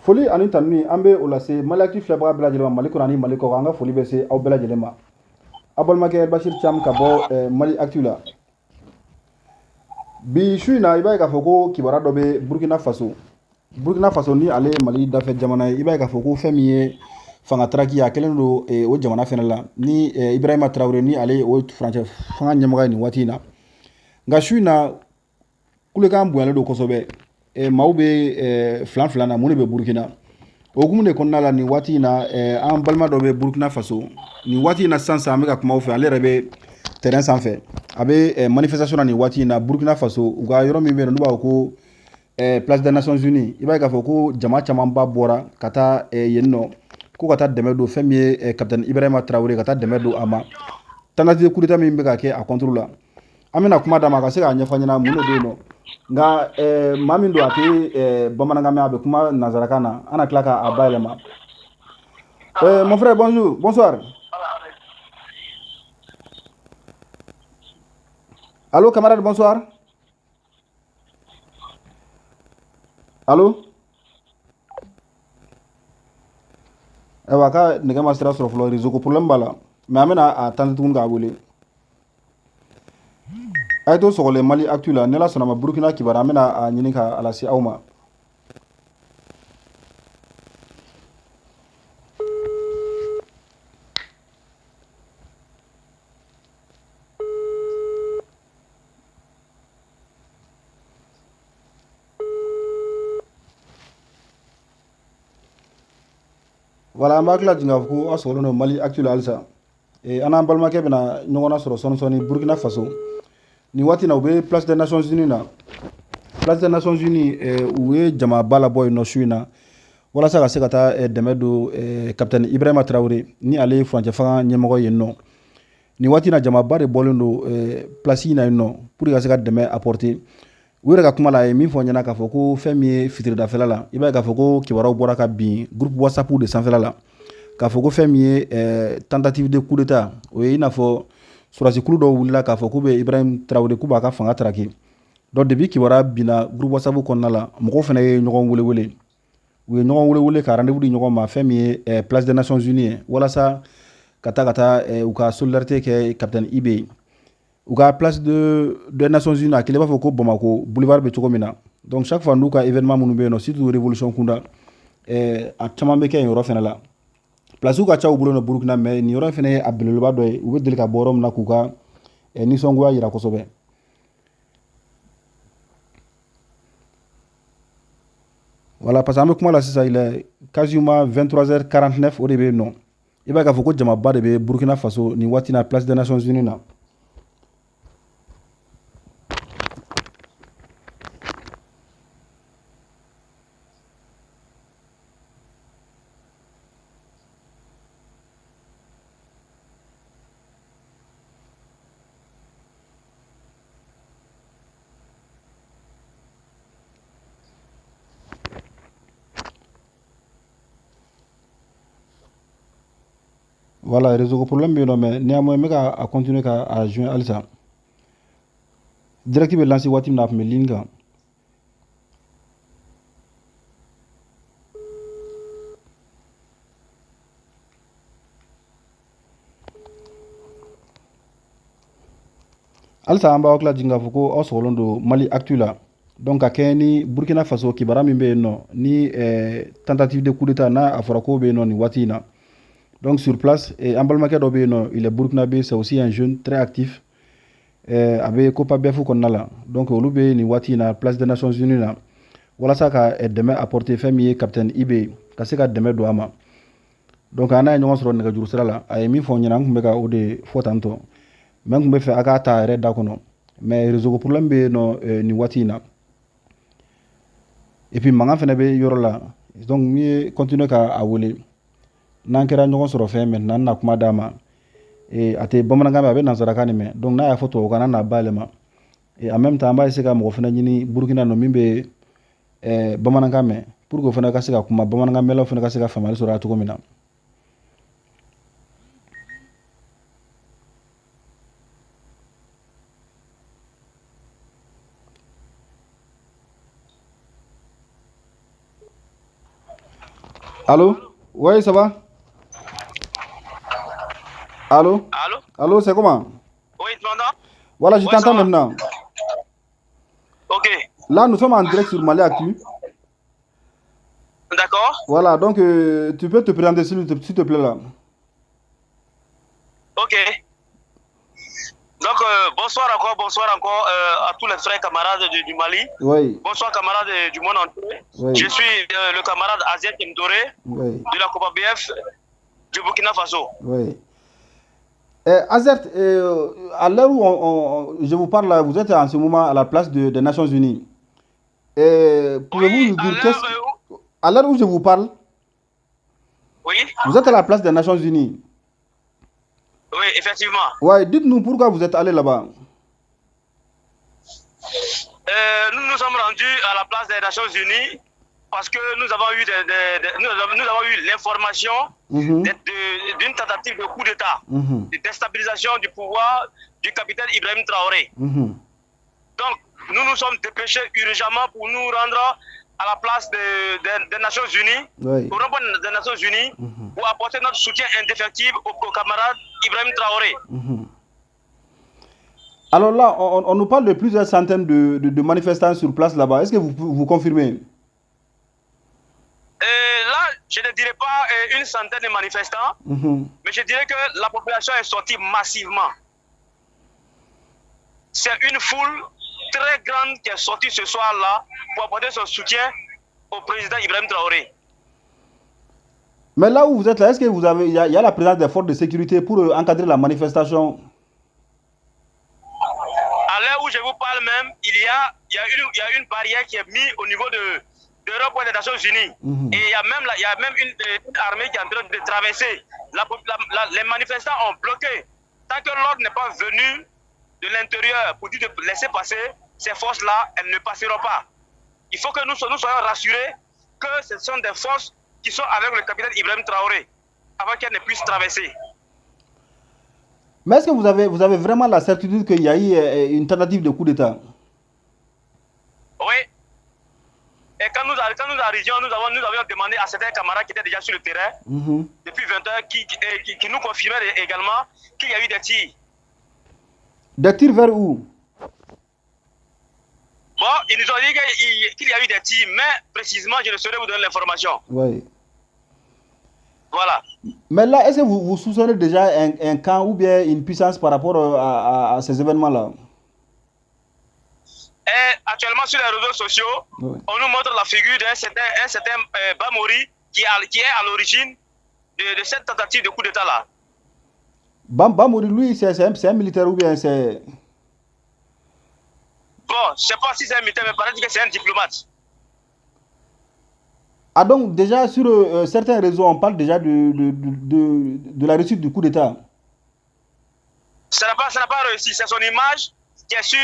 Foli ani tanuni an bɛ o lase Maliactu filɛbaga bɛɛ lajɛlen ma Mali kɔnɔ ani Mali kɔ kan. An ka foli bɛ se aw bɛɛ lajɛlen ma. A balimakɛ Bashir Thiam ka bɔ Maliactu la. Bi su in na i b'a ye k'a fɔ ko kibaruya dɔ bɛ Burkina Faso. Burkina Faso ni ale ye Mali dafɛ jamana ye, i b'a ye k'a fɔ ko fɛn min ye fanga taraki a kɛlen don o jamana fɛnɛ la. Ni Ibrahima Traoré ni ale o furancɛ fanga ɲɛmɔgɔ ye nin waati in na. Nka su in na kulekan bonyalen don kosɛbɛ. Maaw bɛ filan filan na mun de bɛ Burkina. O hukumu de kɔnɔna la nin waati in na an balima dɔ bɛ Burkina Faso. Nin waati in na sisan an bɛ ka kuma u fɛ, ale yɛrɛ bɛ terrain sanfɛ. A bɛ manifestation na nin waati in na Burkina Faso u ka yɔrɔ min bɛ yen n'u b'a fɔ ko place des Nations Unies. I b'a ye k'a fɔ ko jama camanba bɔra ka taa yen nɔ ko ka taa dɛmɛ don fɛn min ye capitaine Ibrahima Traoré ka taa dɛmɛ don a ma. Tentative coup d'état min bɛ ka kɛ a contre la. An bɛna kuma d'a ma a ka se k'a ɲɛfɔ ɲɛna mun de bɛ yen nɔ. Nka maa min don a tɛ bamanankan mɛn, a bɛ kuma nanzarakan na, an na tila k'a bayɛlɛma. Mon frère, bonjour, bonsoir. Allô, camarade, bonsoir. Allô? Ayiwa, ka nɛgɛ ma sira sɔrɔ fɔlɔ, réseau ko problème b'a la, mais an bɛna a tenter tuguni k'a wele. A ye to sɔgɔlen Maliactu la, ni Ala sɔnna ma Burkina kibaruya an bɛna a ɲini k'a lase aw ma. Voilà, an b'a tila jigin k'a fɔ ko aw sɔgɔlen don Maliactu la halisa. An n'an balimakɛ bɛna ɲɔgɔn nasɔrɔ sɔɔni sɔɔni Burkina Faso. Nin waati in na u bɛ place des Nations Unies na. Place des Nations Unies u ye jamaba labɔ yen nɔ su in na walasa ka se ka taa dɛmɛ don capitaine Ibrahima Traoré ni ale ye furancɛ fanga ɲɛmɔgɔ yen nɔ. Nin waati in na jamaba de bɔlen don place in na yen nɔ pour ka se ka dɛmɛ apporter. U yɛrɛ ka kuma la a ye min fɔ ɲɛna k'a fɔ ko fɛn min ye fitiridafɛla la, i b'a ye k'a fɔ ko kibaruyaw bɔra ka bin groupe WhatsApp de sanfɛla la k'a fɔ ko fɛn min ye tentative de coup d'état o ye i n'a fɔ sɔrɔdasi kulu dɔw wulila k'a fɔ k'u bɛ Ibrahima Traoré k'u b'a ka fanga taraki. Donc depuis kibaruya binna groupe WhatsApp kɔnɔna la mɔgɔw fana ye ɲɔgɔn wele u ye ɲɔgɔn wele ka rendez-vous di ɲɔgɔn ma fɛn min ye place des Nations Unies ye walasa ka taa u ka solidarité kɛ capitaine Ibe ye. U ka place des Nations Unies a kelen b'a fɔ ko Bamako boulevard bɛ cogo min na. Donc chaque fois n'u ka événement minnu bɛ yen nɔ surtout révolution kunda a caman bɛ kɛ yen yɔrɔ fana la. Place ka ca u bolo nɔ Burkina mais nin yɔrɔ fana ye a belebeleba dɔ ye, u bɛ deli ka bɔ yɔrɔ min na k'u ka nisɔngoya jira kosɛbɛ. Voilà, parce que an bɛ kuma la sisan il est quasiment 23h49 o de bɛ yen nɔ. I b'a ye k'a fɔ ko jamaba de bɛ Burkina Faso nin waati in na place des Nations Unies na. Voilà, réseau ko problème bɛ yen nɔ mais néanmoins n bɛ ka continuer ka joindre halisa. Direct bɛ lancer waati min na a tun bɛ ligne kan. Halisa an b'aw tila jigin k'a fɔ ko aw sɔgɔlen don Maliactu la. Donc ka kɛɲɛ ni Burkina Faso kibaruya min bɛ yen nɔ ni tentative de coup d'état n'a a fɔra k'o bɛ yen nɔ nin waati in na. Donc sur place an balimakɛ dɔ bɛ yen nɔ il est burkinabé, c'est aussi un jeune très actif. A bɛ COPABEF kɔnɔna la. Donc olu bɛ nin waati in na place des Nations Unies na walasa ka dɛmɛ apporter fɛn min ye capitaine Ibe ka se ka dɛmɛ don a ma. Donc an n'a ye ɲɔgɔn sɔrɔ nɛgɛjuru sira la a ye min fɔ n ɲɛna n tun bɛ ka o de fɔ tantɔ mais n tun bɛ fɛ a k'a ta a yɛrɛ da kɔnɔ mais réseau ko problème bɛ yen nɔ nin waati in na et puis mankan fana bɛ yɔrɔ la donc n ye continuer ka a wele n'an kɛra ɲɔgɔn sɔrɔ fɛn maintenant n na kuma d'a ma a tɛ bamanankan mɛn a bɛ nanzarakan de mɛn donc n'a y'a fɔ tubabukan na n na bayɛlɛma en même temps an b'a essayer ka mɔgɔ fana ɲini Burkina nɔ min bɛ bamanankan mɛn pour que o fana ka se ka kuma bamanankan mɛnlaw fana ka se ka faamuyali sɔrɔ a cogo min na. Allô? Oui, ça va? Allô? Allô? Allô, c'est comment? Oui, tu m'entends? Voilà, je Oui, ça t'entends va. maintenant. Ok, Là, nous sommes en direct sur Mali Actu. d'accord. Voilà, donc tu peux te présenter s'il te plaît là. Ok. Donc, bonsoir encore à tous les frères camarades du Mali. Oui, Bonsoir camarades du monde entier. oui, Je suis le camarade Azet Mdoré oui, de la Copa BF du Burkina Faso. oui. Azert, à l'heure où je vous parle là, vous êtes en ce moment à la place des Nations Unies. Pouvez-vous Oui, nous dire qu'est-ce à l'heure où je vous parle, oui, vous êtes à la place des Nations Unies. oui, effectivement. Ouais, dites-nous pourquoi vous êtes allé là-bas. Nous nous sommes rendus à la place des Nations Unies parce que nous avons eu, nous avons eu l'information Mhm, d'une tentative de coup d'État, mhm, de déstabilisation du pouvoir du capitaine Ibrahim Traoré. mhm. Donc, nous nous sommes dépêchés urgemment pour nous rendre à la place des Nations Unies, Oui. pour répondre des Nations Unies, Mhm, pour apporter notre soutien indéfectible au camarade Ibrahim Traoré. mhm. Alors là, on nous parle de plusieurs centaines de manifestants sur place là-bas. Est-ce que vous confirmez? Là, je ne dirais pas une centaine de manifestants, Mhm. mais je dirais que la population est sortie massivement. C'est une foule très grande qui est sortie ce soir-là pour apporter son soutien au président Ibrahim Traoré. Mais là où vous êtes là, est-ce que il y a la présence des forces de sécurité pour encadrer la manifestation? À l'heure où je vous parle même, il y a une barrière qui est mise au niveau de l'Europe et des Nations Unies. Mhm. Et il y a même une armée qui est en train de traverser. Les manifestants ont bloqué. Tant que l'ordre n'est pas venu de l'intérieur pour dire de laisser passer, ces forces-là, elles ne passeront pas. Il faut que nous soyons rassurés que ce sont des forces qui sont avec le capitaine Ibrahim Traoré, avant qu'elles ne puissent traverser. Mais est-ce que vous avez vraiment la certitude qu'il y a eu une tentative de coup d'État? Oui. Et quand nous arrivions, nous avions demandé à certains camarades qui étaient déjà sur le terrain, Mhm. depuis 20 heures, qui nous confirmaient également qu'il y a eu des tirs. Des tirs vers où? Bon, ils nous ont dit qu'il y a eu des tirs, mais précisément, je ne saurais vous donner l'information. Oui. Voilà. Mais là, est-ce que vous soupçonnez déjà un camp ou bien une puissance par rapport à ces événements-là? Et actuellement, sur les réseaux sociaux, Oui. on nous montre la figure d'un certain Bamori qui est à l'origine de cette tentative de coup d'État-là. Bamori, lui, c'est un militaire ou bien c'est... Bon, je ne sais pas si c'est un militaire, mais paraît que c'est un diplomate. Ah donc déjà sur certains réseaux, on parle déjà de la réussite du coup d'État. Ça n'a pas réussi. C'est son image qui est sur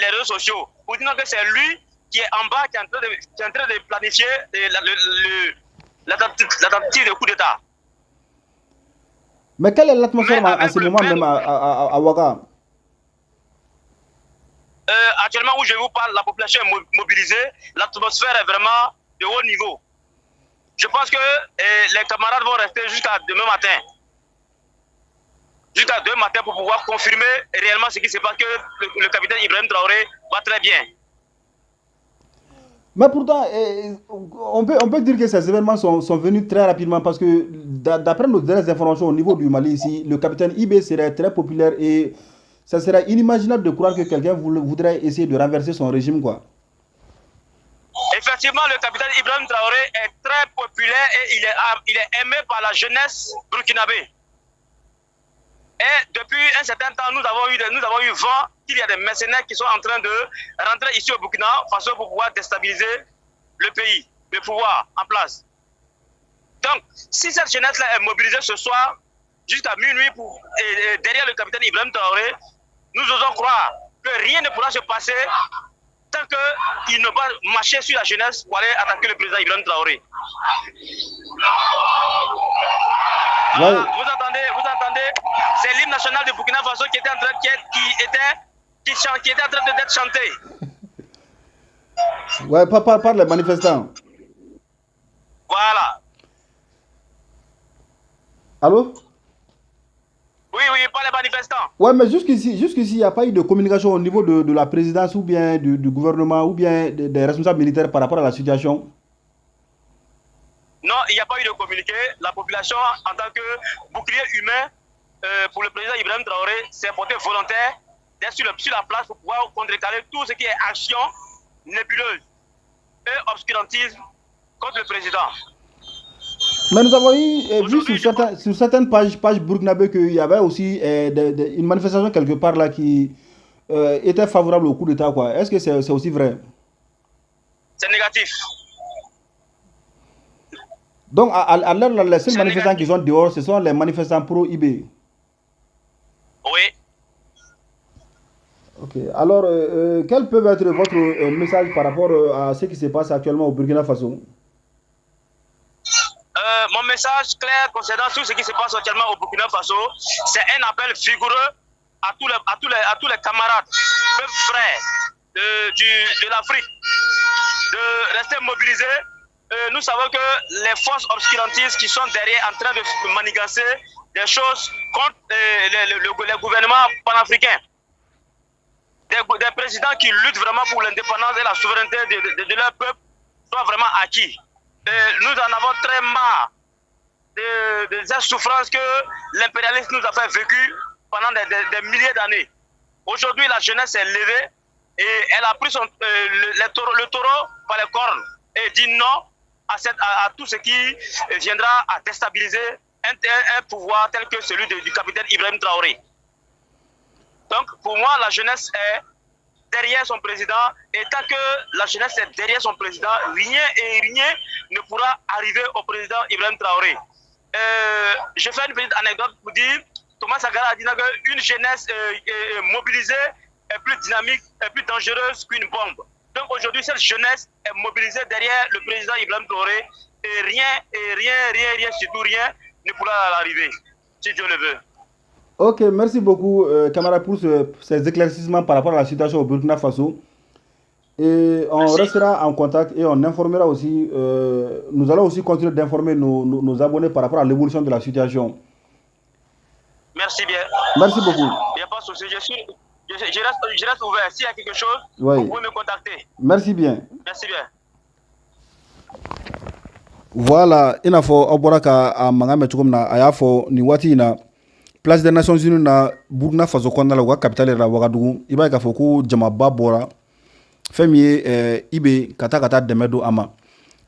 les réseaux sociaux. Pour dire que c'est lui qui est en bas, qui est en train de planifier la tentative de coup d'État. Mais quelle est l'atmosphère Mais en ce moment même à Ouaga? Actuellement où je vous parle, la population est mobilisée. L'atmosphère est vraiment de haut niveau. Je pense que les camarades vont rester jusqu'à demain matin. Jusqu'à demain matin pour pouvoir confirmer réellement ce qui se passe, que le capitaine Ibrahim Traoré va très bien. Mais pourtant, on peut dire que ces événements sont venus très rapidement parce que d'après nos dernières informations au niveau du Mali ici, le capitaine IB serait très populaire et ça serait inimaginable de croire que quelqu'un voudrait essayer de renverser son régime, quoi. Effectivement, le capitaine Ibrahim Traoré est très populaire et il est aimé par la jeunesse burkinabé. Et depuis un certain temps, nous avons eu vent qu'il y a des mercenaires qui sont en train de rentrer ici au Burkina Faso pour pouvoir déstabiliser le pays, le pouvoir en place. Donc, si cette jeunesse-là est mobilisée ce soir, jusqu'à minuit, derrière le capitaine Ibrahim Traoré, nous osons croire que rien ne pourra se passer tant qu'il ne va marcher sur la jeunesse pour aller attaquer le président Ibrahim Traoré. Ouais. Vous entendez, c'est l'hymne national de Burkina Faso qui était en train d'être chanté. Ouais, par les manifestants. Voilà. Allô? Oui, oui, pas les manifestants. Ouais, mais jusqu'ici, il n'y a pas eu de communication au niveau de la présidence ou bien du gouvernement ou bien des responsables militaires par rapport à la situation. Non, il n'y a pas eu de communiqué. La population, en tant que bouclier humain, pour le président Ibrahim Traoré, s'est porté volontaire d'être sur la place pour pouvoir contrecarrer tout ce qui est action nébuleuse et obscurantisme contre le président. Mais nous avons vu sur certaines pages burkinabé qu'il y avait aussi une manifestation quelque part là qui était favorable au coup d'État. Est-ce que c'est aussi vrai? C'est négatif. Donc, à l'heure, les seuls manifestants qui sont dehors, ce sont les manifestants pro-IB. Oui. Ok. Alors, quel peut être votre message par rapport à ce qui se passe actuellement au Burkina Faso? Mon message clair concernant tout ce qui se passe actuellement au Burkina Faso, c'est un appel vigoureux à tous les camarades, peuples frères de l'Afrique, de rester mobilisés. Nous savons que les forces obscurantistes qui sont derrière en train de manigancer des choses contre les gouvernements panafricains, des présidents qui luttent vraiment pour l'indépendance et la souveraineté de leur peuple soient vraiment acquis. Nous en avons très marre des souffrances que l'impérialisme nous a fait vécu pendant des milliers d'années. Aujourd'hui, la jeunesse est levée et elle a pris le taureau par les cornes et dit non à tout ce qui viendra à déstabiliser un pouvoir tel que celui du capitaine Ibrahim Traoré. Donc, pour moi, la jeunesse est derrière son président, et tant que la jeunesse est derrière son président, rien ne pourra arriver au président Ibrahim Traoré. Je fais une petite anecdote pour dire, Thomas Sankara a dit qu'une jeunesse mobilisée est plus dynamique, est plus dangereuse qu'une bombe. Donc aujourd'hui, cette jeunesse est mobilisée derrière le président Ibrahim Traoré, et rien, surtout rien, ne pourra l'arriver, si Dieu le veut. Ok, merci beaucoup, camarade, pour ces éclaircissements par rapport à la situation au Burkina Faso. Et on restera en contact et on informera aussi, nous allons aussi continuer d'informer nos abonnés par rapport à l'évolution de la situation. Merci bien. Merci beaucoup. Il n'y a pas de souci, je reste ouvert. S'il y a quelque chose, oui, vous pouvez me contacter. Merci bien. Merci bien. Voilà, il faut que Mangame Tukumna Ayafo Niwatina. Place des Nations Unies na Burkina Faso kɔnɔna la u ka capitale la Ouagadougou i b'a ye k'a fɔ ko jamaba bɔra fɛn min ye IB ka taa dɛmɛ don a ma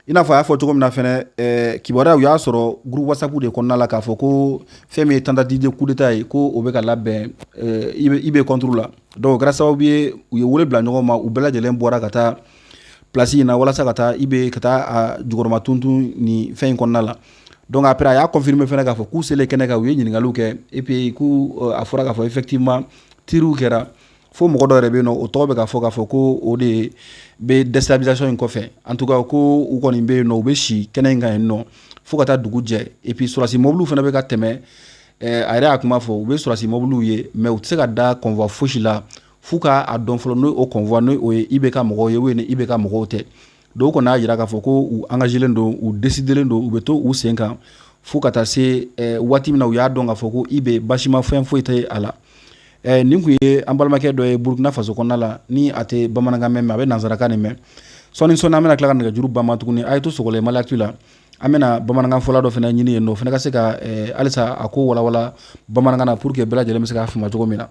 i n'a fɔ a y'a fɔ cogo min na fɛnɛ kibaruya u y'a sɔrɔ groupe WhatsApp de kɔnɔna la k'a fɔ ko fɛn min ye tentative de coup d'état ye ko o bɛ ka labɛn IB contre la donc o kɛra sababu ye u ye wele bila ɲɔgɔn ma u bɛɛ lajɛlen bɔra ka taa place in na walasa ka taa IB ka taa a jukɔrɔma tuntun ni fɛn in kɔnɔna la. Donc après, il y a confirmé que les c'est les Kénéga et puis a fɔra k'a fɔ effectivement tirou kɛra fo mɔgɔ dɔ yɛrɛ bɛ yen nɔ o tɔgɔ bɛ k'a fɔ k'a fɔ ko o de bɛ déstabilisation in kɔfɛ en tout cas ko u kɔni bɛ yen nɔ u bɛ si kɛnɛ in kan yen nɔ fo ka taa dugu jɛ et puis sɔrɔsi mɔbiliw fana bɛ ka tɛmɛ a yɛrɛ y'a kuma fɔ u bɛ sɔrɔsi mɔbiliw ye mais u tɛ se ka da convoi fosi la f'u ka a dɔn fɔlɔ n'o convoi n'o ye IB ka mɔgɔw ye ou ni IB ka mɔgɔw tɛ. Donc on a yira k'a fɔ ko u engagelen don u décidelen don u bɛ to u sen kan fo ka taa se waati min na u y'a dɔn k'a fɔ ko IB basima fɛn foyi tɛ a la nin kun ye an balimakɛ dɔ ye Burkina Faso kɔnɔna la ni a tɛ bamanankan mɛn mais a bɛ nansarakan de mɛn sɔni an bɛna tila ka nɛgɛjuru bama tuguni a ye to Sogolɛ Mali Actu la an bɛna bamanankan fɔla dɔ fana ɲini yen nɔ o fana ka se ka halisa a ko walawala bamanankan na pour que bɛɛ lajɛlen bɛ se k'a faamu cogo min na.